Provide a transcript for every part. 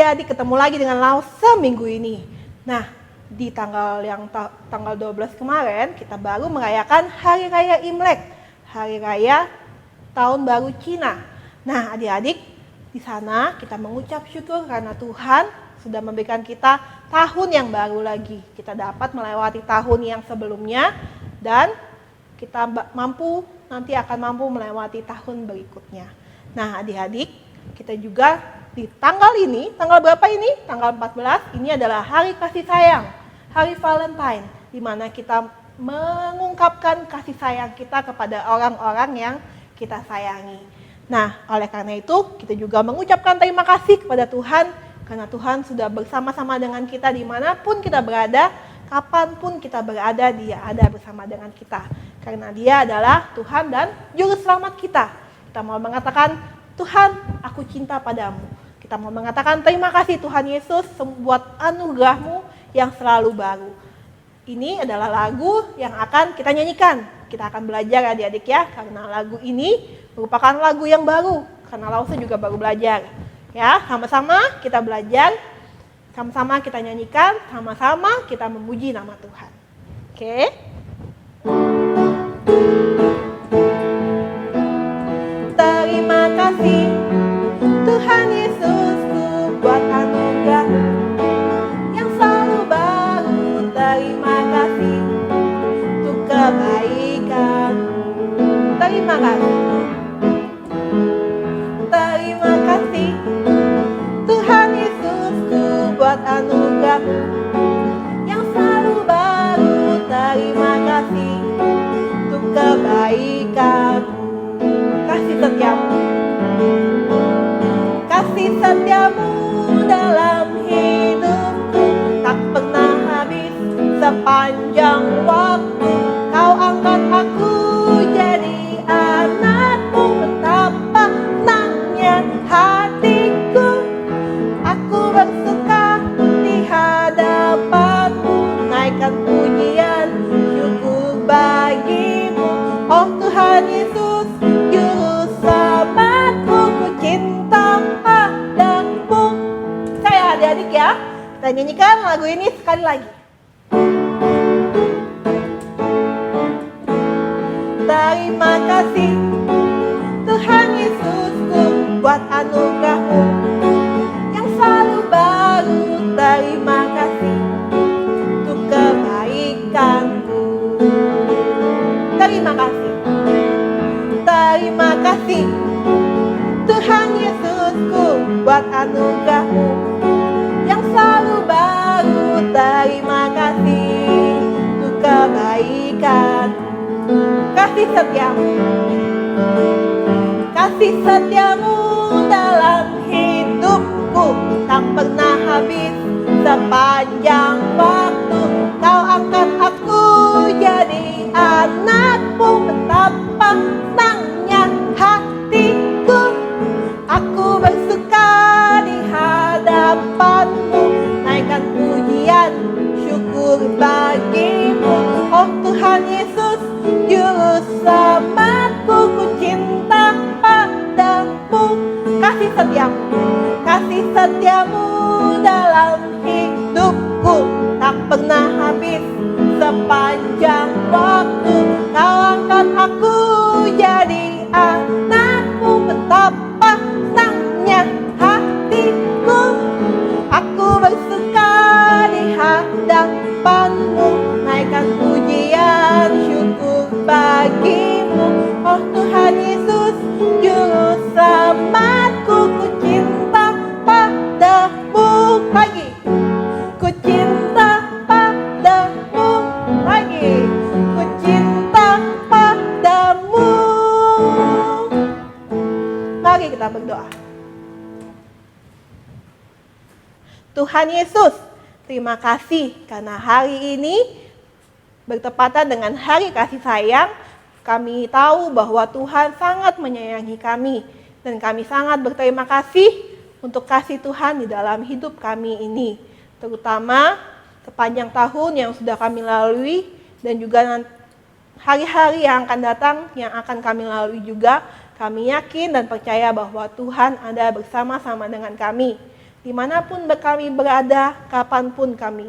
adik-adik, ketemu lagi dengan Lause minggu ini. Nah, di tanggal 12 kemarin kita baru merayakan Hari Raya Imlek, Hari Raya Tahun Baru Cina. Nah, adik-adik, di sana kita mengucap syukur karena Tuhan sudah memberikan kita tahun yang baru lagi. Kita dapat melewati tahun yang sebelumnya dan kita nanti akan mampu melewati tahun berikutnya. Nah, adik-adik, kita juga di tanggal ini, tanggal berapa ini? Tanggal 14, ini adalah hari kasih sayang, hari Valentine, di mana kita mengungkapkan kasih sayang kita kepada orang-orang yang kita sayangi. Nah, oleh karena itu, kita juga mengucapkan terima kasih kepada Tuhan, karena Tuhan sudah bersama-sama dengan kita dimanapun kita berada, kapanpun kita berada, Dia ada bersama dengan kita. Karena Dia adalah Tuhan dan Juru Selamat kita. Kita mau mengatakan, Tuhan, aku cinta padamu. Kita mau mengatakan terima kasih Tuhan Yesus buat anugerah-Mu yang selalu baru. Ini adalah lagu yang akan kita nyanyikan. Kita akan belajar adik-adik ya, karena lagu ini merupakan lagu yang baru. Karena Lause juga baru belajar. Ya, sama-sama kita belajar, sama-sama kita nyanyikan, sama-sama kita memuji nama Tuhan. Oke? Terima kasih Tuhan Yesusku buat anugerah yang selalu baru. Terima kasih untuk kebaikan. Terima kasih. Terima kasih Tuhan Yesusku buat anugerah yang selalu baru. Terima kasih untuk kebaikan. Kasih setiamu, kasih setiamu dalam hidupku tak pernah habis sepanjang waktu. Kau angkat aku jadi anakmu, betapa senangnya hatiku. Aku bersuka di hadapanmu, naikkan pujian syukur bagimu. Oh Tuhan Yesus, Juru Selamatku, ku cinta padamu. Saya adik-adik ya, kita nyanyikan lagu ini sekali lagi. Terima kasih Tuhan Yesusku buat anugerah-Mu yang selalu baru. Terima kasih untuk kebaikan-Mu. Terima kasih. Terima kasih Tuhan Yesusku buat anugerah-Mu yang selalu baru. Terima kasih untuk kebaikan-Mu. Kasih setiamu, kasih setiamu dalam hidupku tak pernah habis sepanjang waktu. Kau angkat aku jadi anakmu, betapa senangnya hatiku. Aku bersuka di hadapanmu, naikkan pujian syukur bagimu. Oh Tuhan Yesus, Juru Selamatku, ku cinta padamu. Kasih setiamu, kasih setiamu dalam hidupku tak pernah habis sepanjang waktu. Kau angkat aku jadi anakmu, betapa senangnya hatiku. Aku bersuka di hadapanmu, naikkan pujian syukur bagimu. Oh Tuhan Yesus, Juru Selamatku, ku cinta padamu. Lagi, ku cinta padamu. Lagi, ku cinta padamu. Mari kita berdoa. Tuhan Yesus, terima kasih karena hari ini bertepatan dengan hari kasih sayang. Kami tahu bahwa Tuhan sangat menyayangi kami dan kami sangat berterima kasih untuk kasih Tuhan di dalam hidup kami ini. Terutama sepanjang tahun yang sudah kami lalui dan juga hari-hari yang akan datang yang akan kami lalui juga. Kami yakin dan percaya bahwa Tuhan ada bersama-sama dengan kami. dimanapun kami berada, kapanpun kami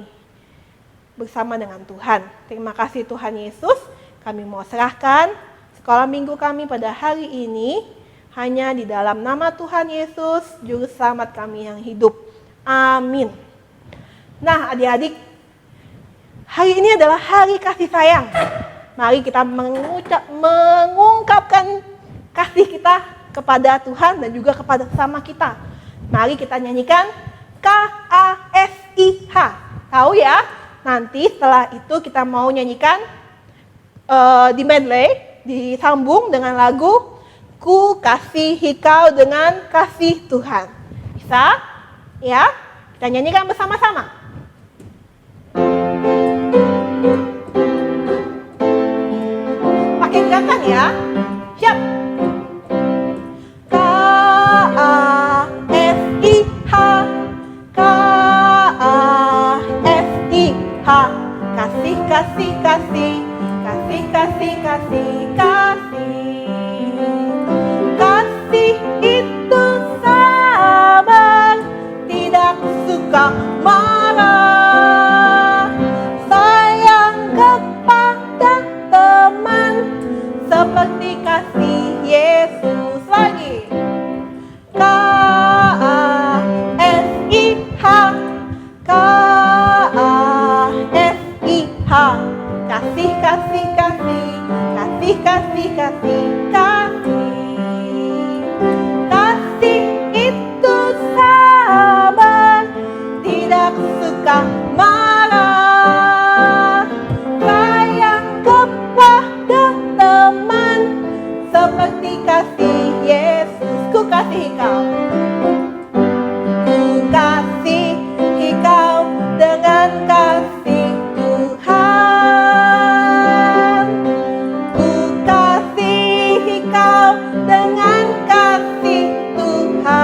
bersama dengan Tuhan. Terima kasih Tuhan Yesus, kami mau serahkan sekolah minggu kami pada hari ini hanya di dalam nama Tuhan Yesus, Juru Selamat kami yang hidup. Amin. Nah adik-adik, hari ini adalah hari kasih sayang. Mari kita mengungkapkan kasih kita kepada Tuhan dan juga kepada sesama kita. Mari kita nyanyikan KASIH. Tahu ya? Nanti setelah itu kita mau nyanyikan di medley, disambung dengan lagu Ku Kasihi Kau dengan Kasih Tuhan. Bisa? Ya? Kita nyanyikan bersama-sama. Pakai gerakan ya. Siap. K-A-S-I-H, K-A-S-I-H. Kasih, kasih, kasih, kasih, kasih, kasih, kasih. Kasih itu sabar, tidak suka marah. Sayang kepada teman, seperti kasih Yesus. Lagi. K-A-S-I-H, K-A-S-I-H. Kasih, kasih, kasih, kasih, kasih, kasih, kasih. Kasih itu sabar, tidak suka marah. Sayang kepada teman, seperti kasih Yesus. Ku kasihi kau. Ku kasihi kau dengan kasih Tuhan. Ku kasihi kau dengan kasih Tuhan.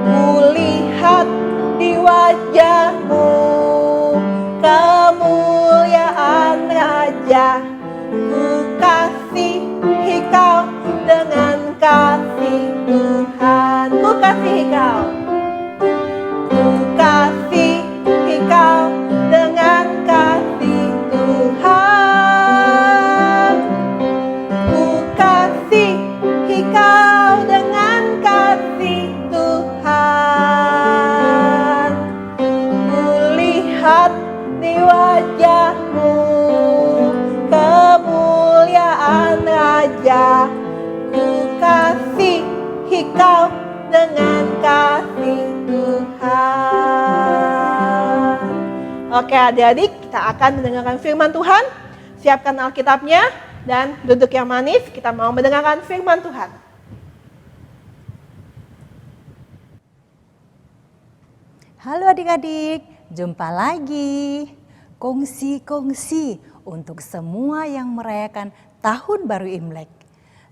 Kulihat di wajahmu kemuliaan Raja. Ku kasihi kau dengan kasih Tuhan. Ku kasihi kau. Ku kasihi kau dengan kasih Tuhan. Ku kasihi kau dengan kasih Tuhan. Kulihat di wajahmu kemuliaan Raja. Ku kasihi kau dengan kasih Tuhan. Oke adik-adik, kita akan mendengarkan firman Tuhan. Siapkan Alkitabnya dan duduk yang manis, kita mau mendengarkan firman Tuhan. Halo adik-adik, jumpa lagi. Kongsi-kongsi untuk semua yang merayakan Tahun Baru Imlek.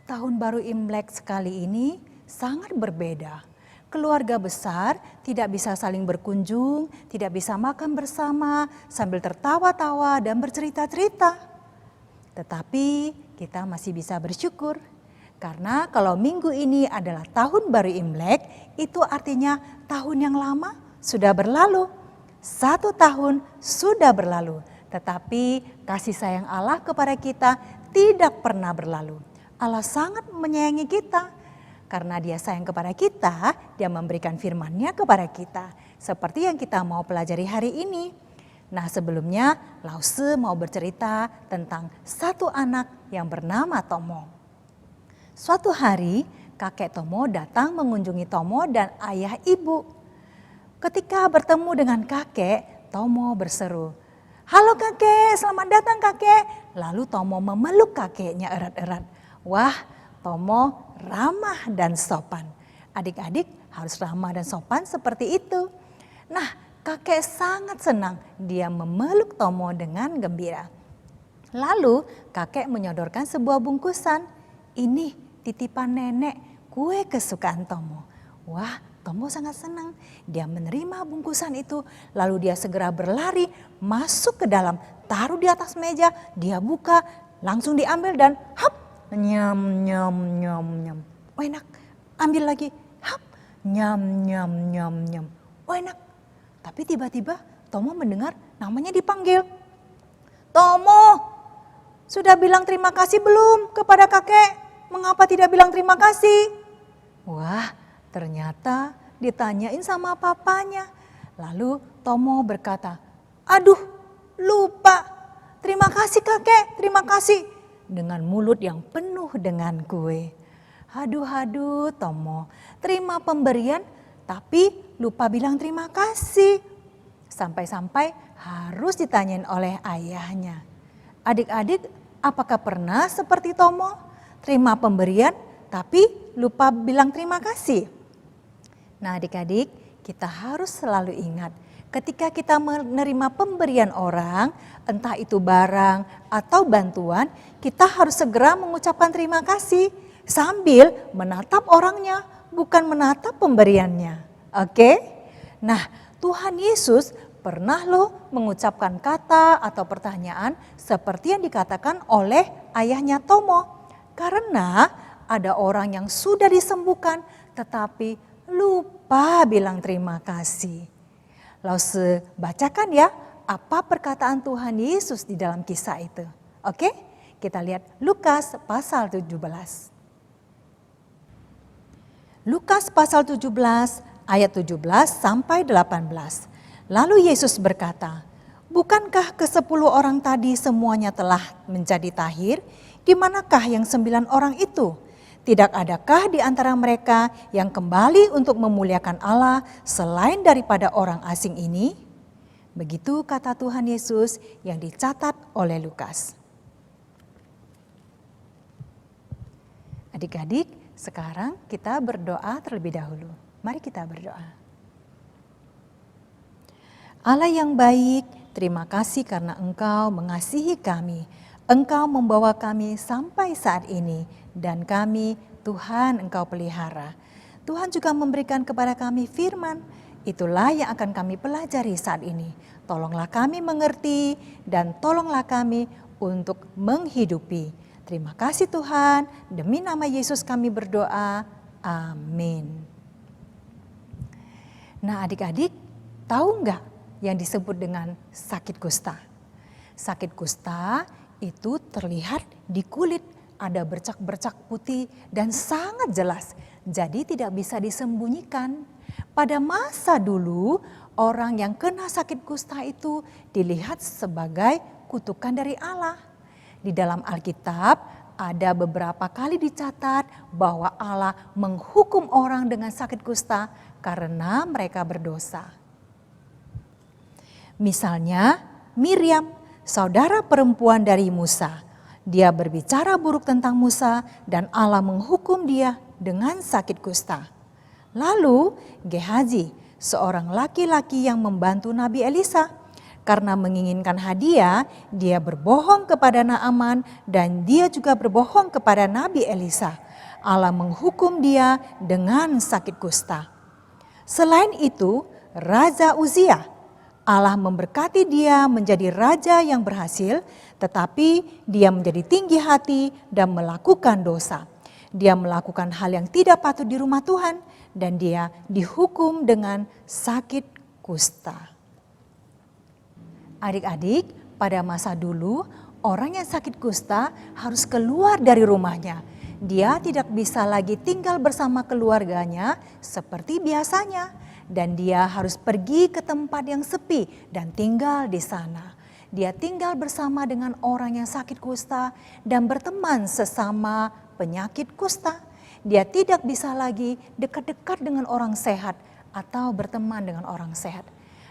Tahun Baru Imlek sekali ini sangat berbeda. Keluarga besar tidak bisa saling berkunjung, tidak bisa makan bersama sambil tertawa-tawa dan bercerita-cerita. Tetapi kita masih bisa bersyukur. Karena kalau minggu ini adalah Tahun Baru Imlek, itu artinya tahun yang lama sudah berlalu. 1 tahun sudah berlalu, tetapi kasih sayang Allah kepada kita tidak pernah berlalu. Allah sangat menyayangi kita. Karena Dia sayang kepada kita, Dia memberikan firman-Nya kepada kita. Seperti yang kita mau pelajari hari ini. Nah sebelumnya Lause mau bercerita tentang satu anak yang bernama Tomo. Suatu hari kakek Tomo datang mengunjungi Tomo dan ayah ibu. Ketika bertemu dengan kakek, Tomo berseru, "Halo kakek, selamat datang kakek." Lalu Tomo memeluk kakeknya erat-erat. Wah, Tomo ramah dan sopan. Adik-adik harus ramah dan sopan seperti itu. Nah, kakek sangat senang. Dia memeluk Tomo dengan gembira. Lalu kakek menyodorkan sebuah bungkusan. Ini titipan nenek, kue kesukaan Tomo. Wah, Tomo sangat senang. Dia menerima bungkusan itu, lalu dia segera berlari masuk ke dalam, taruh di atas meja, dia buka, langsung diambil dan hap, nyam nyam nyam nyam. Oh enak, ambil lagi, hap, Nyam, nyam, nyam, nyam. Oh enak. Tapi tiba-tiba Tomo mendengar namanya dipanggil. Tomo, sudah bilang terima kasih belum kepada kakek? Mengapa tidak bilang terima kasih? Wah, ternyata ditanyain sama papanya. Lalu Tomo berkata, aduh lupa, terima kasih kakek, terima kasih. Dengan mulut yang penuh dengan kue. Haduh Tomo, terima pemberian tapi lupa bilang terima kasih. Sampai-sampai harus ditanyain oleh ayahnya. Adik-adik, apakah pernah seperti Tomo? Terima pemberian tapi lupa bilang terima kasih. Nah adik-adik, kita harus selalu ingat ketika kita menerima pemberian orang, entah itu barang atau bantuan, kita harus segera mengucapkan terima kasih sambil menatap orangnya, bukan menatap pemberiannya. Oke? Nah, Tuhan Yesus pernah loh mengucapkan kata atau pertanyaan seperti yang dikatakan oleh ayahnya Tomo. Karena ada orang yang sudah disembuhkan tetapi lupa bilang terima kasih. Lalu bacakan ya apa perkataan Tuhan Yesus di dalam kisah itu. Oke? Kita lihat Lukas pasal 17. Lukas pasal 17 ayat 17 sampai 18. Lalu Yesus berkata, bukankah ke-10 orang tadi semuanya telah menjadi tahir? Di manakah yang 9 orang itu? Tidak adakah di antara mereka yang kembali untuk memuliakan Allah selain daripada orang asing ini? Begitu kata Tuhan Yesus yang dicatat oleh Lukas. Adik-adik, sekarang kita berdoa terlebih dahulu. Mari kita berdoa. Allah yang baik, terima kasih karena Engkau mengasihi kami. Engkau membawa kami sampai saat ini dan kami, Tuhan, Engkau pelihara. Tuhan juga memberikan kepada kami firman. Itulah yang akan kami pelajari saat ini. Tolonglah kami mengerti dan tolonglah kami untuk menghidupi. Terima kasih Tuhan, demi nama Yesus kami berdoa, amin. Nah adik-adik, tahu nggak yang disebut dengan sakit kusta? Sakit kusta itu terlihat di kulit, ada bercak-bercak putih dan sangat jelas, jadi tidak bisa disembunyikan. Pada masa dulu, orang yang kena sakit kusta itu dilihat sebagai kutukan dari Allah. Di dalam Alkitab ada beberapa kali dicatat bahwa Allah menghukum orang dengan sakit kusta karena mereka berdosa. Misalnya Miriam, saudara perempuan dari Musa. Dia berbicara buruk tentang Musa dan Allah menghukum dia dengan sakit kusta. Lalu Gehazi, seorang laki-laki yang membantu Nabi Elisa. Karena menginginkan hadiah, dia berbohong kepada Naaman dan dia juga berbohong kepada Nabi Elisa. Allah menghukum dia dengan sakit kusta. Selain itu, Raja Uzia, Allah memberkati dia menjadi raja yang berhasil, tetapi dia menjadi tinggi hati dan melakukan dosa. Dia melakukan hal yang tidak patut di rumah Tuhan dan dia dihukum dengan sakit kusta. Adik-adik, pada masa dulu orang yang sakit kusta harus keluar dari rumahnya. Dia tidak bisa lagi tinggal bersama keluarganya seperti biasanya. Dan dia harus pergi ke tempat yang sepi dan tinggal di sana. Dia tinggal bersama dengan orang yang sakit kusta dan berteman sesama penyakit kusta. Dia tidak bisa lagi dekat-dekat dengan orang sehat atau berteman dengan orang sehat.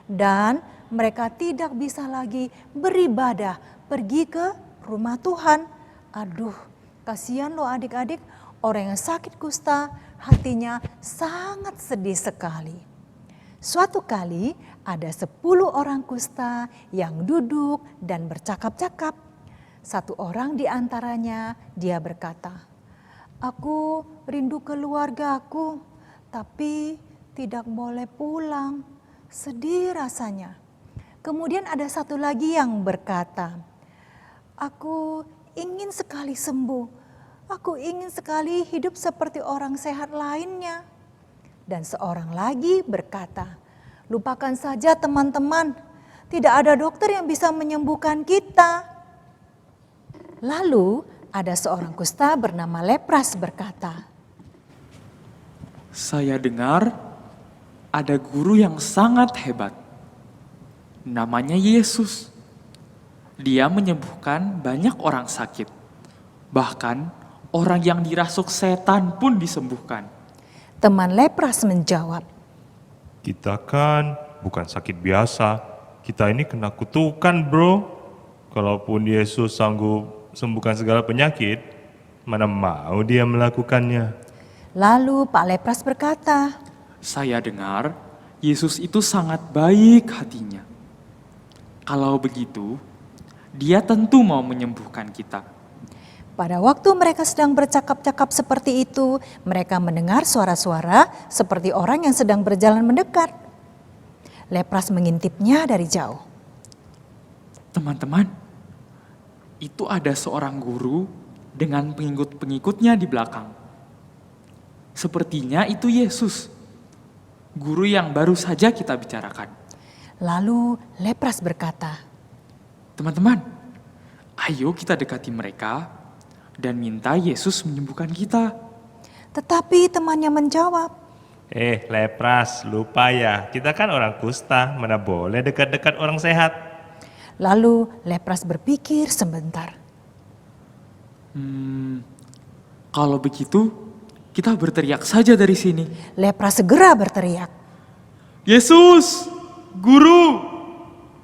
Dan mereka tidak bisa lagi beribadah, pergi ke rumah Tuhan. Aduh, kasihan loh adik-adik, orang yang sakit kusta hatinya sangat sedih sekali. Suatu kali ada 10 orang kusta yang duduk dan bercakap-cakap. Satu orang di antaranya dia berkata, "Aku rindu keluargaku, tapi tidak boleh pulang. Sedih rasanya." Kemudian ada satu lagi yang berkata, "Aku ingin sekali sembuh. Aku ingin sekali hidup seperti orang sehat lainnya." Dan seorang lagi berkata, "Lupakan saja teman-teman, tidak ada dokter yang bisa menyembuhkan kita." Lalu ada seorang kusta bernama Lepras berkata, Saya dengar ada guru yang sangat hebat. Namanya Yesus. Dia menyembuhkan banyak orang sakit. Bahkan orang yang dirasuk setan pun disembuhkan. Teman Lepras menjawab, Kita kan bukan sakit biasa. Kita ini kena kutukan, bro. Kalaupun Yesus sanggup sembuhkan segala penyakit, mana mau dia melakukannya? lalu Pak Lepras berkata, Saya dengar Yesus itu sangat baik hatinya. Kalau begitu, dia tentu mau menyembuhkan kita. pada waktu mereka sedang bercakap-cakap seperti itu, mereka mendengar suara-suara seperti orang yang sedang berjalan mendekat. Lepras mengintipnya dari jauh. Teman-teman, itu ada seorang guru dengan pengikut-pengikutnya di belakang. Sepertinya itu Yesus, guru yang baru saja kita bicarakan. Lalu Lepras berkata, Teman-teman, ayo kita dekati mereka dan minta Yesus menyembuhkan kita. tetapi temannya menjawab, Lepras, lupa ya. Kita kan orang kusta, mana boleh dekat-dekat orang sehat. lalu Lepras berpikir sebentar. Kalau begitu, kita berteriak saja dari sini. Lepras segera berteriak, Yesus, guru,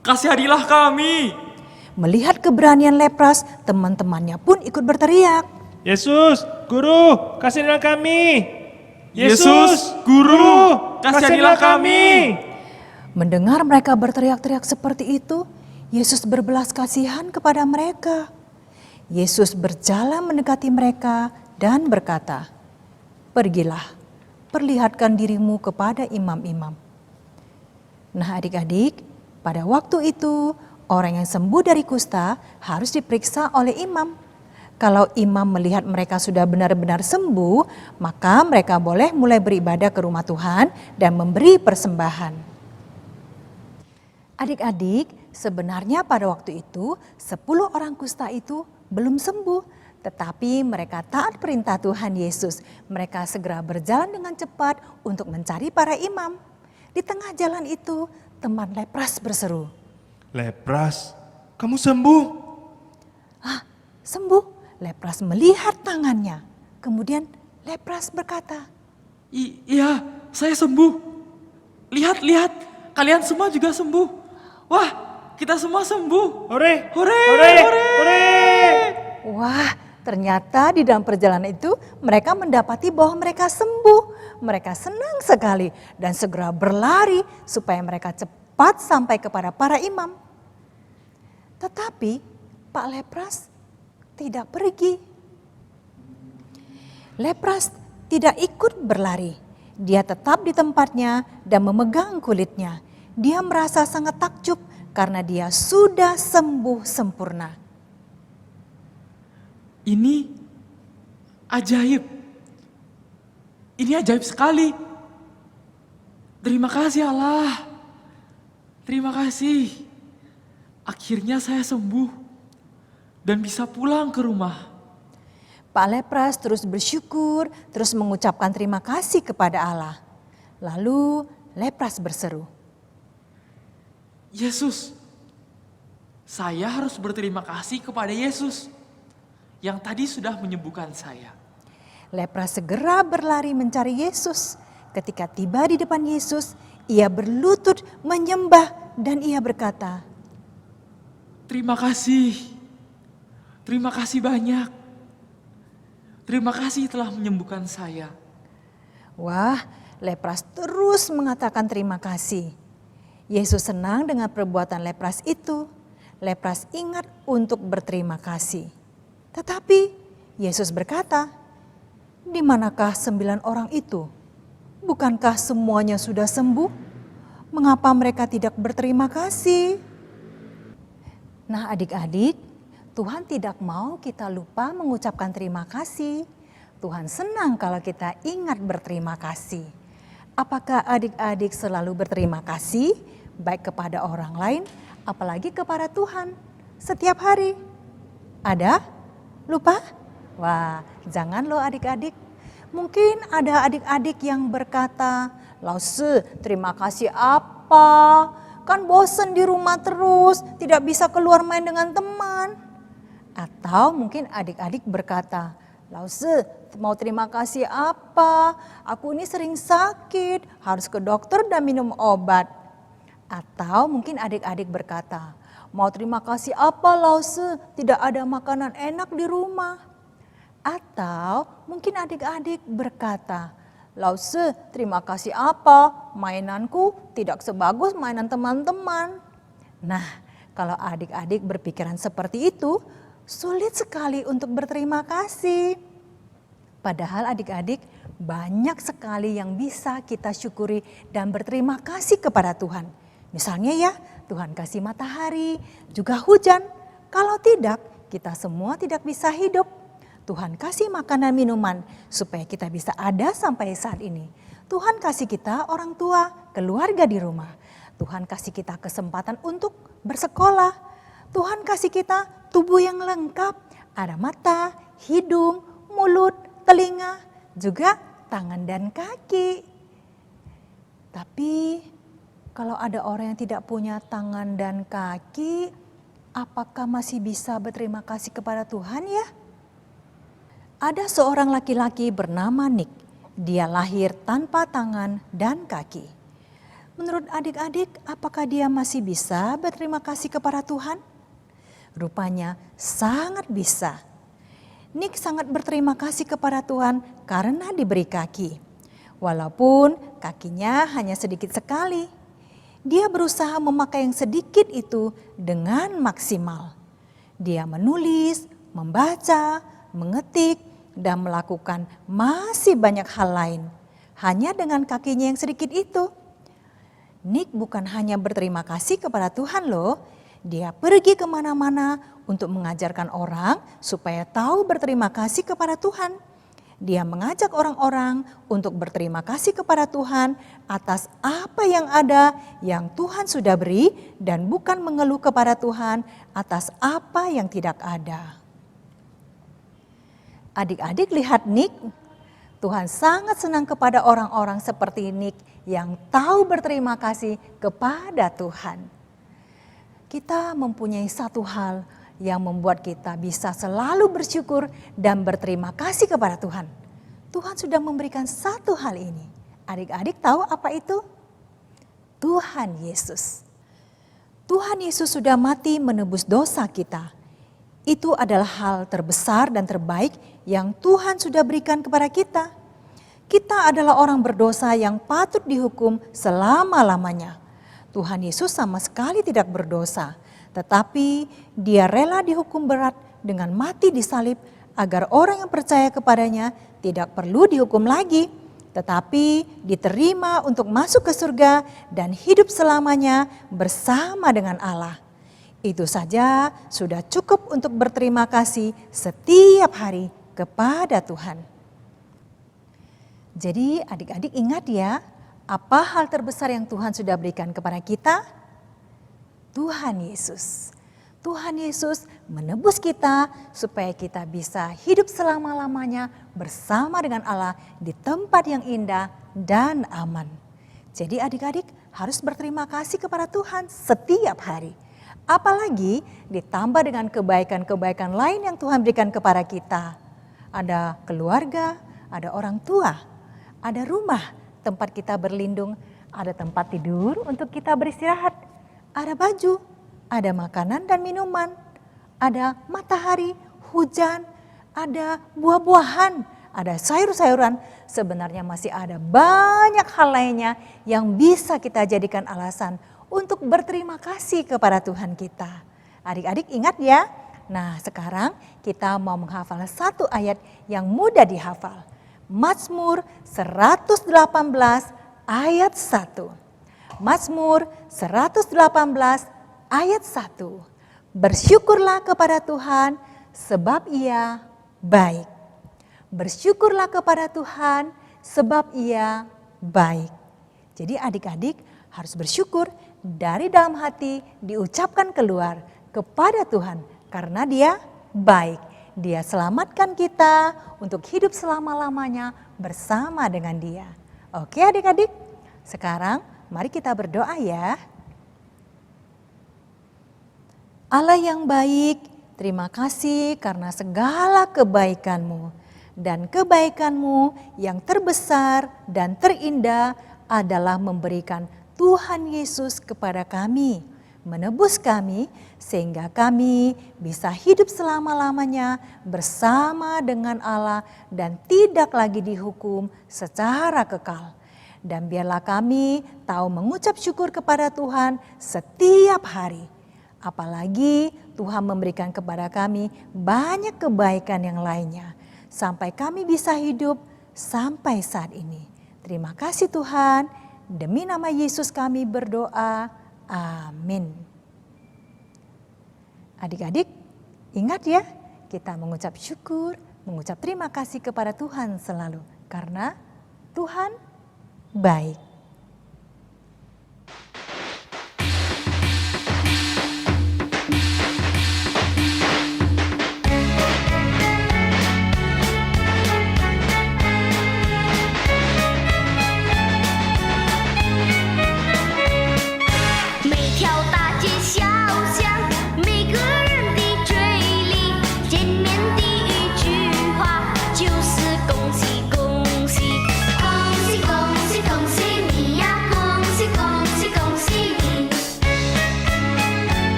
kasihanilah kami. melihat keberanian Lepras, teman-temannya pun ikut berteriak. Yesus, guru, kasihanilah kami. Yesus, guru, kasihanilah kami. Mendengar mereka berteriak-teriak seperti itu, Yesus berbelas kasihan kepada mereka. Yesus berjalan mendekati mereka dan berkata, "Pergilah, perlihatkan dirimu kepada imam-imam." Nah adik-adik, pada waktu itu orang yang sembuh dari kusta harus diperiksa oleh imam. Kalau imam melihat mereka sudah benar-benar sembuh, maka mereka boleh mulai beribadah ke rumah Tuhan dan memberi persembahan. Adik-adik, sebenarnya pada waktu itu 10 orang kusta itu belum sembuh, tetapi mereka taat perintah Tuhan Yesus. Mereka segera berjalan dengan cepat untuk mencari para imam. Di tengah jalan itu, teman Lepras berseru, Lepras, kamu sembuh? "Sembuh." Lepras melihat tangannya. Kemudian Lepras berkata, Iya, saya sembuh. Lihat, kalian semua juga sembuh. Wah, kita semua sembuh. Hore, Hore, hore, hore. hore. wah, ternyata di dalam perjalanan itu mereka mendapati bahwa mereka sembuh. Mereka senang sekali dan segera berlari supaya mereka cepat sampai kepada para imam. Tetapi Pak Lepras tidak pergi. Lepras tidak ikut berlari. Dia tetap di tempatnya dan memegang kulitnya. Dia merasa sangat takjub karena dia sudah sembuh sempurna. Ini ajaib. Ini ajaib sekali. Terima kasih Allah. Terima kasih. Akhirnya saya sembuh dan bisa pulang ke rumah. Pak Lepras terus bersyukur, terus mengucapkan terima kasih kepada Allah. Lalu Lepras berseru, Yesus, saya harus berterima kasih kepada Yesus yang tadi sudah menyembuhkan saya. Lepras segera berlari mencari Yesus. Ketika tiba di depan Yesus, ia berlutut menyembah dan ia berkata, Terima kasih banyak. Terima kasih telah menyembuhkan saya. wah, Lepras terus mengatakan terima kasih. Yesus senang dengan perbuatan Lepras itu. Lepras ingat untuk berterima kasih. Tetapi Yesus berkata, "Di manakah 9 orang itu? Bukankah semuanya sudah sembuh? Mengapa mereka tidak berterima kasih?" Nah adik-adik, Tuhan tidak mau kita lupa mengucapkan terima kasih. Tuhan senang kalau kita ingat berterima kasih. Apakah adik-adik selalu berterima kasih baik kepada orang lain, apalagi kepada Tuhan setiap hari? Ada? Lupa? Wah, jangan loh adik-adik. Mungkin ada adik-adik yang berkata, Lause, terima kasih apa? Kan bosen di rumah terus, tidak bisa keluar main dengan teman. Atau mungkin adik-adik berkata, Lause, mau terima kasih apa? Aku ini sering sakit, harus ke dokter dan minum obat. Atau mungkin adik-adik berkata, mau terima kasih apa Lause? Tidak ada makanan enak di rumah. Atau mungkin adik-adik berkata, Lause, terima kasih apa? Mainanku tidak sebagus mainan teman-teman. Nah, kalau adik-adik berpikiran seperti itu, sulit sekali untuk berterima kasih. Padahal adik-adik banyak sekali yang bisa kita syukuri dan berterima kasih kepada Tuhan. Misalnya ya, Tuhan kasih matahari, juga hujan. Kalau tidak, kita semua tidak bisa hidup. Tuhan kasih makanan minuman supaya kita bisa ada sampai saat ini. Tuhan kasih kita orang tua, keluarga di rumah. Tuhan kasih kita kesempatan untuk bersekolah. Tuhan kasih kita tubuh yang lengkap, ada mata, hidung, mulut, telinga, juga tangan dan kaki. Tapi kalau ada orang yang tidak punya tangan dan kaki, apakah masih bisa berterima kasih kepada Tuhan ya? Ada seorang laki-laki bernama Nick. Dia lahir tanpa tangan dan kaki. Menurut adik-adik, apakah dia masih bisa berterima kasih kepada Tuhan? Rupanya sangat bisa. Nick sangat berterima kasih kepada Tuhan karena diberi kaki. Walaupun kakinya hanya sedikit sekali. Dia berusaha memakai yang sedikit itu dengan maksimal. Dia menulis, membaca, mengetik, dan melakukan masih banyak hal lain. Hanya dengan kakinya yang sedikit itu. Nick bukan hanya berterima kasih kepada Tuhan loh. Dia pergi kemana-mana untuk mengajarkan orang supaya tahu berterima kasih kepada Tuhan. Dia mengajak orang-orang untuk berterima kasih kepada Tuhan atas apa yang ada yang Tuhan sudah beri dan bukan mengeluh kepada Tuhan atas apa yang tidak ada. Adik-adik lihat Nick, Tuhan sangat senang kepada orang-orang seperti Nick yang tahu berterima kasih kepada Tuhan. Kita mempunyai satu hal yang membuat kita bisa selalu bersyukur dan berterima kasih kepada Tuhan. Tuhan sudah memberikan satu hal ini. Adik-adik tahu apa itu? Tuhan Yesus. Tuhan Yesus sudah mati menebus dosa kita. Itu adalah hal terbesar dan terbaik yang Tuhan sudah berikan kepada kita. Kita adalah orang berdosa yang patut dihukum selama-lamanya. Tuhan Yesus sama sekali tidak berdosa, tetapi Dia rela dihukum berat dengan mati di salib agar orang yang percaya kepadanya tidak perlu dihukum lagi, tetapi diterima untuk masuk ke surga dan hidup selamanya bersama dengan Allah. Itu saja sudah cukup untuk berterima kasih setiap hari kepada Tuhan. Jadi adik-adik ingat ya, apa hal terbesar yang Tuhan sudah berikan kepada kita? Tuhan Yesus. Tuhan Yesus menebus kita supaya kita bisa hidup selama-lamanya bersama dengan Allah di tempat yang indah dan aman. Jadi adik-adik harus berterima kasih kepada Tuhan setiap hari. Apalagi ditambah dengan kebaikan-kebaikan lain yang Tuhan berikan kepada kita. Ada keluarga, ada orang tua, ada rumah tempat kita berlindung, ada tempat tidur untuk kita beristirahat, ada baju, ada makanan dan minuman, ada matahari, hujan, ada buah-buahan, ada sayur-sayuran. Sebenarnya masih ada banyak hal lainnya yang bisa kita jadikan alasan untuk berterima kasih kepada Tuhan kita. Adik-adik ingat ya. Nah sekarang kita mau menghafal satu ayat yang mudah dihafal. Mazmur 118 ayat 1. Mazmur 118 ayat 1. Bersyukurlah kepada Tuhan sebab Ia baik. Bersyukurlah kepada Tuhan sebab Ia baik. Jadi adik-adik harus bersyukur dari dalam hati diucapkan keluar kepada Tuhan karena Dia baik. Dia selamatkan kita untuk hidup selama-lamanya bersama dengan Dia. Oke adik-adik, sekarang mari kita berdoa ya. Allah yang baik, terima kasih karena segala kebaikan-Mu. Dan kebaikan-Mu yang terbesar dan terindah adalah memberikan Tuhan Yesus kepada kami, menebus kami sehingga kami bisa hidup selama-lamanya bersama dengan Allah dan tidak lagi dihukum secara kekal. Dan biarlah kami tahu mengucap syukur kepada Tuhan setiap hari. Apalagi Tuhan memberikan kepada kami banyak kebaikan yang lainnya. Sampai kami bisa hidup sampai saat ini. Terima kasih Tuhan. Demi nama Yesus kami berdoa. Amin. Adik-adik, ingat ya, kita mengucap syukur, mengucap terima kasih kepada Tuhan selalu. Karena Tuhan baik.